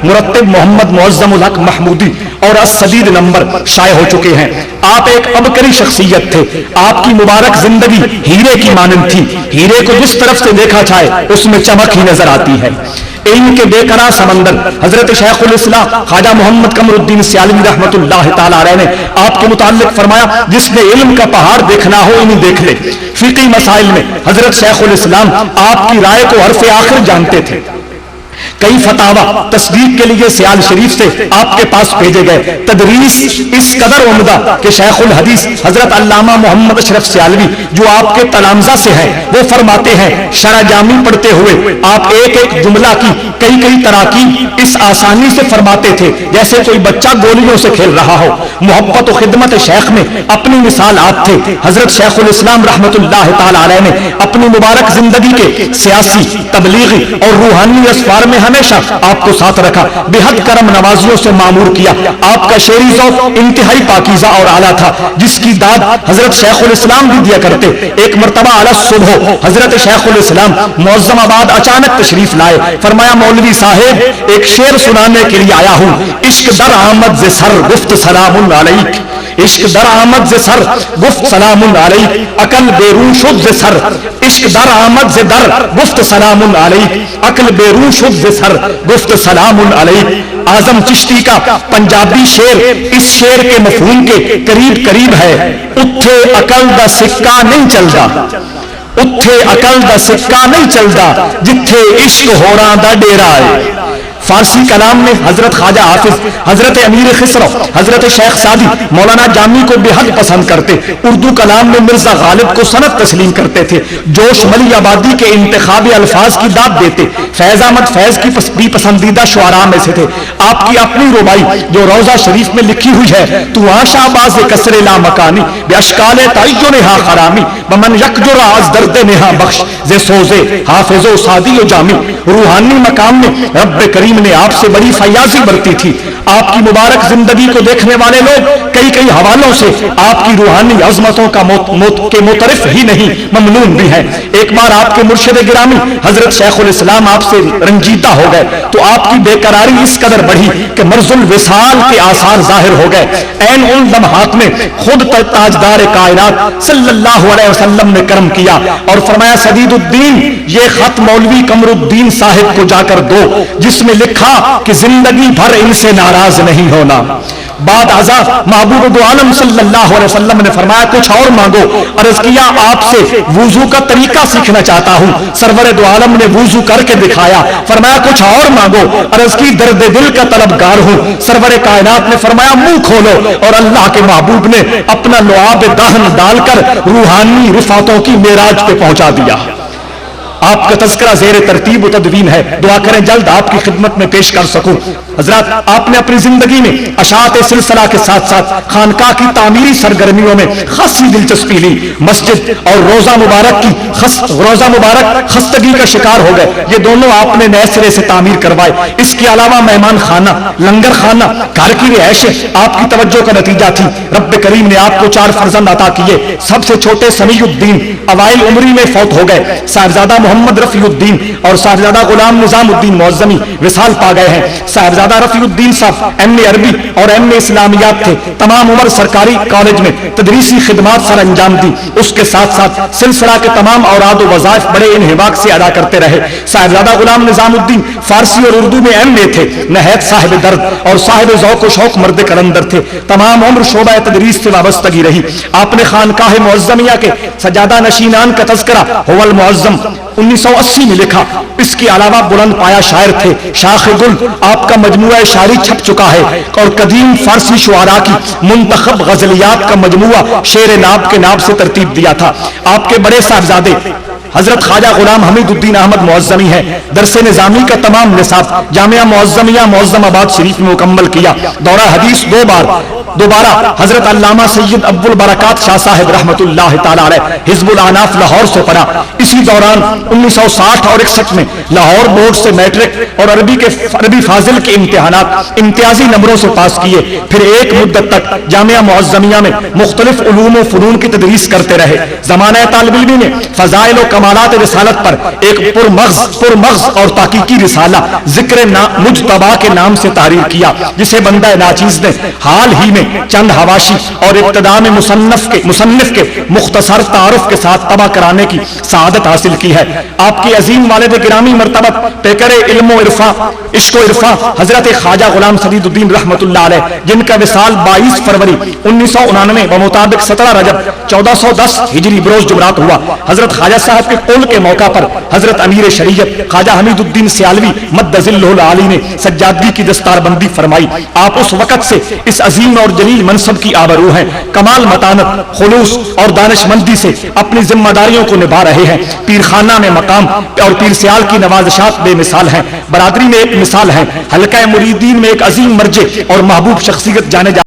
مرتب محمد معظم الحق محمودی اور السدید نمبر شائع ہو چکے ہیں۔ آپ ایک عبقری شخصیت تھے، آپ کی مبارک زندگی ہیرے کی مانند تھی، ہیرے کو جس طرف سے دیکھا جائے اس میں چمک ہی نظر آتی ہے۔ علم کے بے قرار سمندر حضرت شیخ الاسلام خواجہ محمد قمر الدین سیالوی رحمۃ اللہ تعالی علیہ نے آپ کے متعلق فرمایا، جس نے علم کا پہاڑ دیکھنا ہو انہیں دیکھ لے۔ فقہی مسائل میں حضرت شیخ الاسلام آپ کی رائے کو حرف آخر جانتے تھے۔ کئی فتاوا تصدیق کے لیے سیال شریف سے آپ کے پاس بھیجے گئے۔ تدریس اس قدر عمدہ کہ شیخ الحدیث حضرت علامہ محمد اشرف سیالوی جو آپ کے تلامذہ سے ہیں وہ فرماتے ہیں، شرح جامی پڑھتے ہوئے آپ ایک ایک جملہ کی کئی تراکیب اس آسانی سے فرماتے تھے جیسے کوئی بچہ گولیوں سے کھیل رہا ہو۔ محبت و خدمت شیخ میں اپنی مثال آپ تھے۔ حضرت شیخ الاسلام رحمۃ اللہ تعالی علیہ نے اپنی مبارک زندگی کے سیاسی، تبلیغی اور روحانی اسفار میں ہمیشہ آپ کو ساتھ رکھا، بے حد کرم نوازیوں سے معمور کیا۔ آپ کا شعری ذوق انتہائی پاکیزہ اور اعلیٰ تھا، جس کی داد حضرت شیخ الاسلام بھی دیا کرتے۔ ایک مرتبہ علی الصبح حضرت شیخ الاسلام معظم آباد اچانک تشریف لائے، فرمایا مولوی صاحب ایک شعر سنانے کے لیے آیا ہوں۔ عشق در آمد ز سر گفت سلام علیک، عشق در آمد ز سر گفت سلام علیک، عقل بیرون شد ز سر، عشق در آمد ز در گفت سلام علیک، عقل بیرون شد ز سر گفت سلام علیک۔ اعظم چشتی کا پنجابی شعر اس شعر کے مفہوم کے قریب ہے۔ اتھے عقل دا سکہ نہیں چلدا، اتھے عقل دا سکہ نہیں چلدا، جتھے عشق ہوراں دا ڈیرا ہے۔ فارسی کلام میں حضرت خواجہ حافظ، حضرت امیر خسرو، حضرت شیخ سعدی، مولانا جامی کو بے حد پسند کرتے۔ اردو کلام میں مرزا غالب کو سند تسلیم کرتے تھے، جوش ملی آبادی کے انتخابی الفاظ کی داد دیتے۔ فیض احمد فیض کی بھی پسندیدہ شعراء میں سے تھے۔ آپ کی اپنی ربائی جو روضہ شریف میں لکھی ہوئی ہے، تو آشا باز کسر لا مکانی بے اشکال تعین ہا خرامی بمن یکجر از درد نہا بخش ز سوزے حافظ و سعدی و جامی۔ روحانی مقام میں رب کریم نے آپ سے بڑی فیاضی برتی تھی۔ آپ کی مبارک زندگی کو دیکھنے والے لوگ کئی حوالوں سے آپ کی روحانی عظمتوں کا کے مترف ہی نہیں ممنون بھی ہیں۔ ایک بار آپ کے مرشد گرامی حضرت شیخ الاسلام آپ سے رنجیدہ ہو گئے تو آپ کی بے قراری اس قدر بڑھی کہ مرض الوصال کے آثار ظاہر ہو گئے۔ عین ان لمحات میں خود تاجدار کائنات صلی اللہ علیہ وسلم نے کرم کیا اور فرمایا سدید الدین یہ خط مولوی قمر الدین صاحب کو جا کر دو، جس میں لکھا کہ زندگی بھر ان سے ناراض نہیں ہونا۔ بعد ازاں محبوب دو عالم صلی اللہ علیہ وسلم نے فرمایا کچھ اور مانگو۔ عرض کیا آپ سے وضو کا طریقہ سیکھنا چاہتا ہوں۔ سرور دو عالم نے وضو کر کے دکھایا، فرمایا کچھ اور مانگو۔ عرض کی درد دل کا طلبگار ہوں۔ سرور کائنات نے فرمایا منہ کھولو، اور اللہ کے محبوب نے اپنا لعاب دہن ڈال کر روحانی رفعتوں کی معراج پہ پہنچا دیا۔ آپ کا تذکرہ زیر ترتیب و تدوین ہے، دعا کریں جلد آپ کی خدمت میں پیش کر سکوں۔ حضرات آپ نے اپنی زندگی میں اشاعت سلسلہ کے ساتھ ساتھ خانقاہ کی تعمیری سرگرمیوں میں خاصی دلچسپی لی۔ مسجد اور روزہ مبارک خستگی کا شکار ہو گئے، یہ دونوں آپ نے نئے سرے سے تعمیر کروائے۔ اس کے علاوہ مہمان خانہ، لنگر خانہ، گھر کی رہائش آپ کی توجہ کا نتیجہ تھی۔ رب کریم نے آپ کو 4 فرزند عطا کیے۔ سب سے چھوٹے سمیع الدین اوائل عمری میں فوت ہو گئے۔ صاحبزادہ محمد رفیع الدین اور صاحبزادہ غلام نظام الدین معظمی وصال پا گئے ہیں۔ صاحبزادہ رفیع الدین صاحب ایم اے عربی اور ایم اے اسلامیات تھے۔ تمام عمر سرکاری کالج میں تدریسی خدمات سر انجام دی۔ اس کے ساتھ ساتھ سلسلہ کے تمام اوراد و وظائف بڑے انہماک سے ادا کرتے رہے۔ صاحبزادہ غلام نظام الدین فارسی اور اردو میں ایم اے تھے، نہایت صاحب درد اور صاحب ذوق و شوق مرد کلندر تھے۔ تمام عمر شعبہ تدریس سے وابستگی رہی۔ آپ نے خانقاہ معظمیہ کے سجادہ نشینان کا تذکرہ هو المعظم 1980 میں لکھا۔ اس کے علاوہ بلند پایا شاعر تھے۔ شاخ گل آپ کا مجموعہ شاعری چھپ چکا ہے اور قدیم فارسی شعراء کی منتخب غزلیات کا مجموعہ شعر ناب کے ناب سے ترتیب دیا تھا۔ آپ کے بڑے صاحبزادے حضرت خواجہ غلام حمید الدین احمد معظمی ہے۔ درس نظامی کا تمام نصاب جامعہ معظمیہ معظم آباد شریف میں مکمل کیا۔ دورہ حدیث 2 بار دوبارہ حضرت علامہ سید ابو البرکات شاہ صاحب رحمت اللہ تعالی علیہ حزب الاناف لاہور سے پڑھا. اسی دوران 1960 اور 61 میں لاہور بورڈ سے میٹرک اور عربی فاضل کے امتحانات امتیازی نمبروں سے پاس کیے. پھر ایک مدت تک جامعہ معظمیہ میں مختلف علوم و فنون کی تدریس کرتے رہے. زمانہ طالب علمی میں فضائل و کمالات رسالت پر ایک پرمغز اور تحقیقی رسالہ ذکر مجتبی کے نام سے تحریر کیا، جسے بندہ ناچیز نے حال ہی میں چند حواشی اور ابتداء میں مصنف کے مختصر تعارف کے ساتھ طبع کرانے کی سعادت حاصل کی ہے. آپ کی عظیم والد گرامی مرتبت پیکر علم و عرفاں عشق و عرفاں حضرت خواجہ غلام سدید الدین رحمت اللہ علیہ، جن کا وصال 22 فروری 1999 بمطابق 17 رجب 1410 ہجری بروز جمعرات ہوا. حضرت خواجہ صاحب کے قول کے موقع پر حضرت امیر شریعت خواجہ حمید الدین سیالوی مد ظلہ العالی نے سجادگی کی دستار بندی فرمائی. آپ اس وقت سے اس عظیم اور جلیل منصب کی آبرو ہیں. کمال متانت، خلوص اور دانش مندی سے اپنی ذمہ داریوں کو نبھا رہے ہیں. پیرخانہ میں مقام اور پیر سیال کی نوازشات بے مثال ہیں. برادری میں ایک مثال ہے. حلقہ مریدین میں ایک عظیم مرجع اور محبوب شخصیت جانے